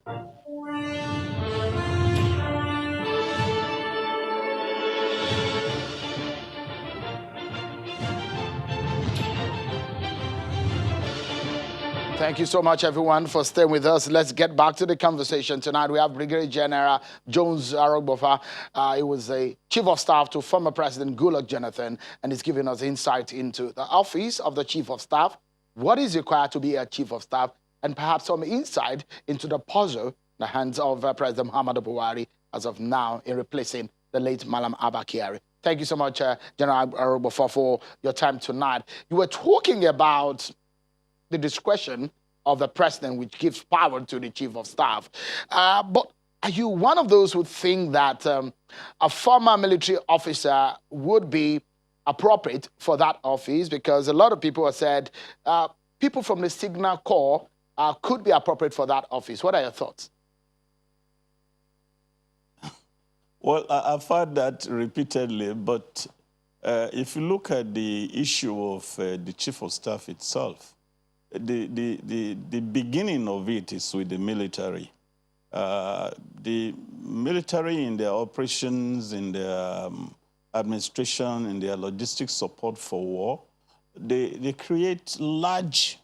Thank you so much, everyone, for staying with us. Let's get back to the conversation tonight. We have Brigadier General Jones Arogbofa. He was a chief of staff to former President Goodluck Jonathan, and he's giving us insight into the office of the chief of staff, what is required to be a chief of staff, and perhaps some insight into the puzzle in the hands of President Muhammadu Buhari as of now in replacing the late Malam Abba Kyari. Thank you so much, General Arogbofa, for your time tonight. You were talking about the discretion of the president, which gives power to the chief of staff. But are you one of those who think that a former military officer would be appropriate for that office? Because a lot of people have said people from the Signal Corps could be appropriate for that office. What are your thoughts? Well, I've heard that repeatedly, but if you look at the issue of the chief of staff itself, the beginning of it is with the military. The military in their operations, in their administration, in their logistics support for war, they create large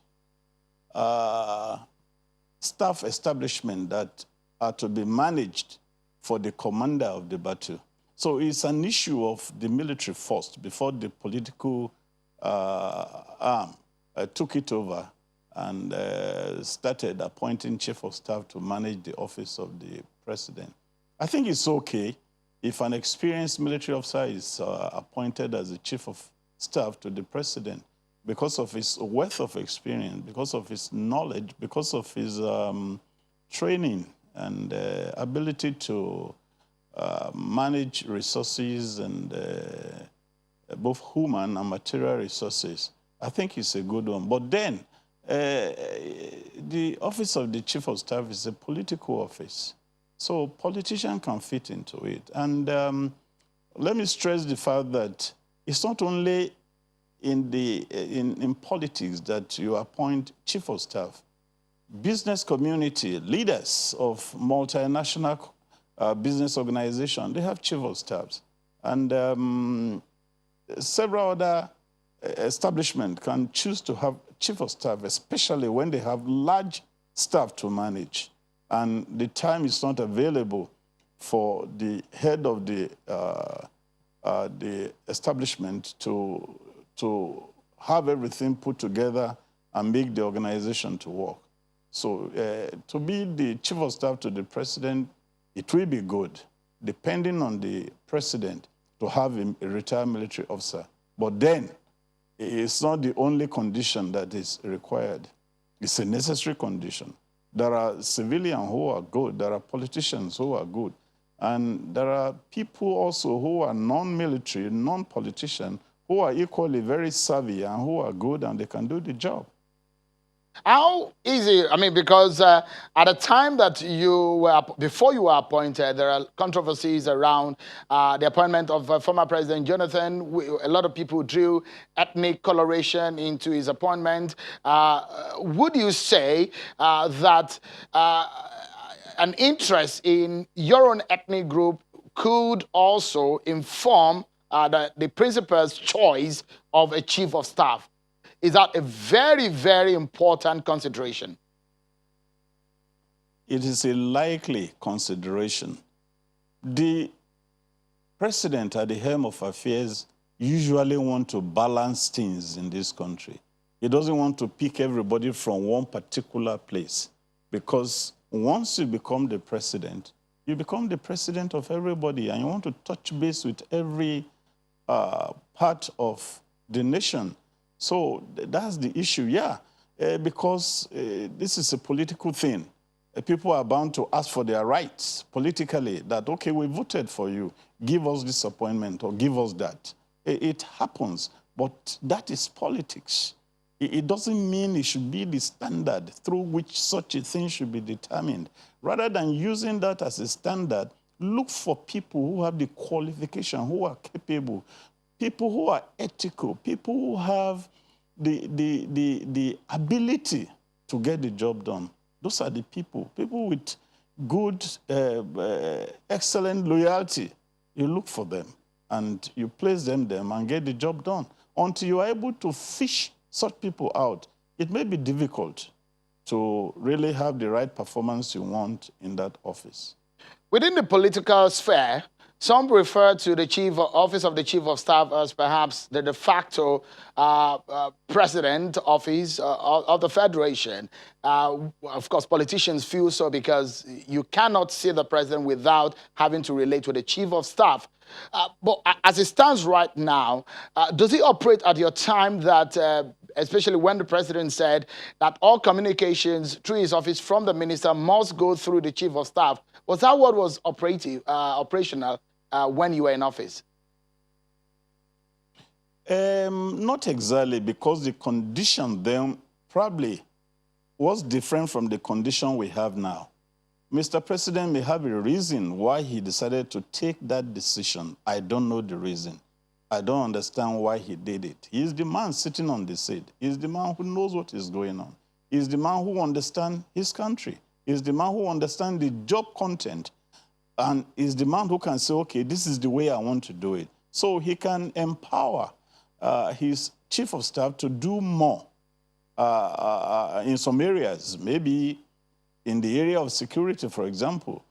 staff establishment that are to be managed for the commander of the battle. So it's an issue of the military first before the political arm took it over and started appointing chief of staff to manage the office of the president. I think it's okay if an experienced military officer is appointed as the chief of staff to the president because of his wealth of experience, because of his knowledge, because of his training and ability to manage resources and both human and material resources. I think it's a good one. But then, the office of the chief of staff is a political office. So politicians can fit into it. And let me stress the fact that it's not only in politics that you appoint chief of staff. Business community, leaders of multinational business organizations, they have chief of staffs. And several other establishments can choose to have chief of staff, especially when they have large staff to manage. And the time is not available for the head of the establishment to have everything put together and make the organization to work. So to be the chief of staff to the president, it will be good, depending on the president, to have a retired military officer. But then, it's not the only condition that is required. It's a necessary condition. There are civilians who are good. There are politicians who are good. And there are people also who are non-military, non-politician, who are equally very savvy and who are good and they can do the job. How easy, I mean, because at the time that you were, before you were appointed, there are controversies around the appointment of former President Jonathan. A lot of people drew ethnic coloration into his appointment. Would you say that an interest in your own ethnic group could also inform the principal's choice of a chief of staff? Is that a very, very important consideration? It is a likely consideration. The president at the helm of affairs usually wants to balance things in this country. He doesn't want to pick everybody from one particular place, because once you become the president, you become the president of everybody, and you want to touch base with every part of the nation. So that's the issue, yeah, because this is a political thing. People are bound to ask for their rights politically, that, okay, we voted for you, give us this appointment or give us that. It happens, but that is politics. It doesn't mean it should be the standard through which such a thing should be determined. Rather than using that as a standard, look for people who have the qualification, who are capable, people who are ethical, people who have the ability to get the job done. Those are the people with good, excellent loyalty, you look for them and you place them there and get the job done. Until you are able to fish such people out, it may be difficult to really have the right performance you want in that office. Within the political sphere, some refer to the office of the chief of staff as perhaps the de facto president office of the federation. Of course, politicians feel so because you cannot see the president without having to relate with the chief of staff. But as it stands right now, does he operate at your time that, especially when the president said that all communications through his office from the minister must go through the chief of staff? Was that what was operational when you were in office? Not exactly, because the condition then probably was different from the condition we have now. Mr. President may have a reason why he decided to take that decision. I don't know the reason. I don't understand why he did it. He's the man sitting on the seat. He's the man who knows what is going on. He's the man who understands his country. He's the man who understands the job content. And is the man who can say, okay, this is the way I want to do it. So he can empower his chief of staff to do more in some areas. Maybe in the area of security, for example,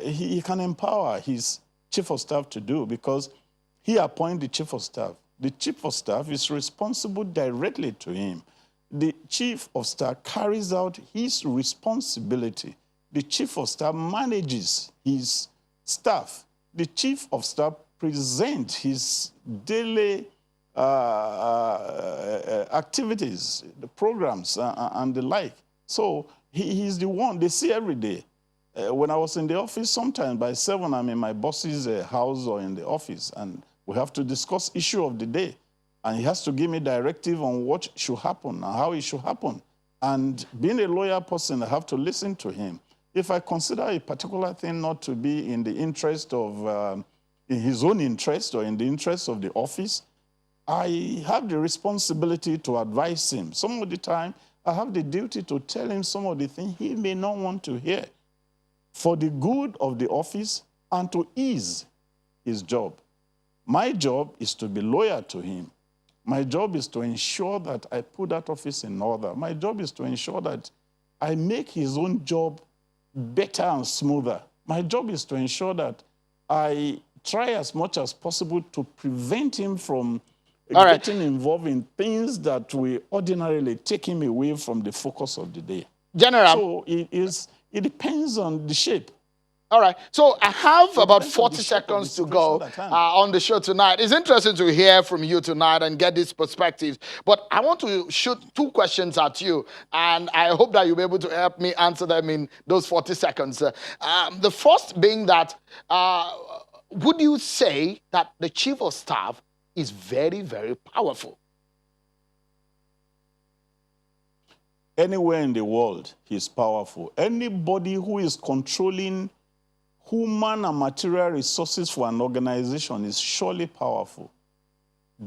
he can empower his chief of staff to do, because he appoints the chief of staff. The chief of staff is responsible directly to him. The chief of staff carries out his responsibility. The chief of staff manages his staff. The chief of staff presents his daily activities, the programs, and the like. So he's the one they see every day. When I was in the office, sometimes by 7, I'm in my boss's house or in the office, and we have to discuss issue of the day. And he has to give me directive on what should happen and how it should happen. And being a lawyer person, I have to listen to him. If I consider a particular thing not to be in the interest of, in his own interest or in the interest of the office, I have the responsibility to advise him. Some of the time, I have the duty to tell him some of the things he may not want to hear for the good of the office and to ease his job. My job is to be loyal to him. My job is to ensure that I put that office in order. My job is to ensure that I make his own job better and smoother. My job is to ensure that I try as much as possible to prevent him from getting involved in things that will ordinarily take him away from the focus of the day. General. So it depends on the shape. All right. So I have about 40 seconds to go on the show tonight. It's interesting to hear from you tonight and get these perspectives. But I want to shoot 2 questions at you, and I hope that you'll be able to help me answer them in those 40 seconds. The first being that, would you say that the chief of staff is very, very powerful? Anywhere in the world, he's powerful. Anybody who is controlling human and material resources for an organization is surely powerful.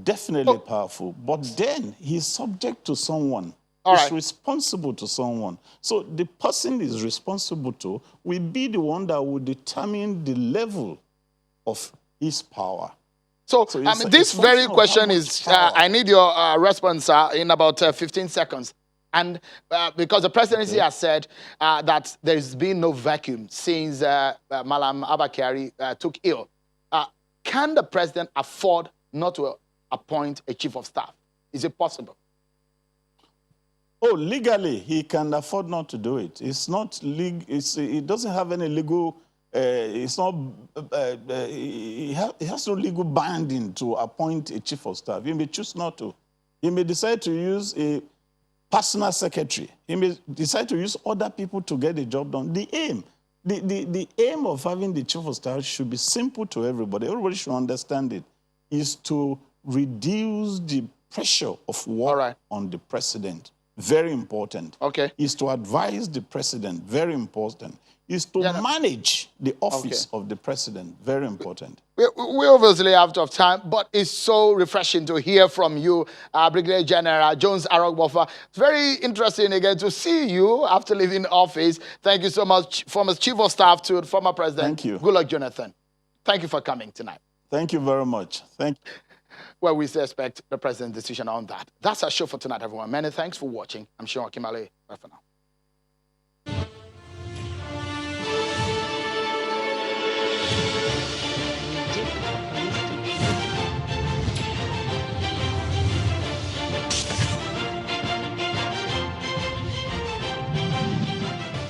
Definitely powerful. But then he's subject to someone. He's responsible to someone. So the person is responsible to will be the one that will determine the level of his power. So this very question is, I need your response in about 15 seconds. And because the presidency has said that there's been no vacuum since Malam Abakari took ill, can the president afford not to appoint a chief of staff? Is it possible? Oh, legally, he can afford not to do it. It's not legal. It doesn't have any legal. It's not. He has no legal binding to appoint a chief of staff. He may choose not to. He may decide to use a personal secretary. He may decide to use other people to get the job done. The aim of having the chief of staff should be simple to everybody. Everybody should understand it. Is to reduce the pressure of work on the president. very important. Okay. Is to advise the president, very important. Is to manage the office of the president, very important. We obviously out of time, but it's so refreshing to hear from you, Brigadier General Jones Arogbofa. It's very interesting again to see you after leaving office. Thank you so much, former Chief of Staff to former President Goodluck Jonathan. Thank you for coming tonight. Thank you very much. Thank you. Well, we still expect the president's decision on that. That's our show for tonight, everyone. Many thanks for watching. I'm Sean Kimale. Bye for now.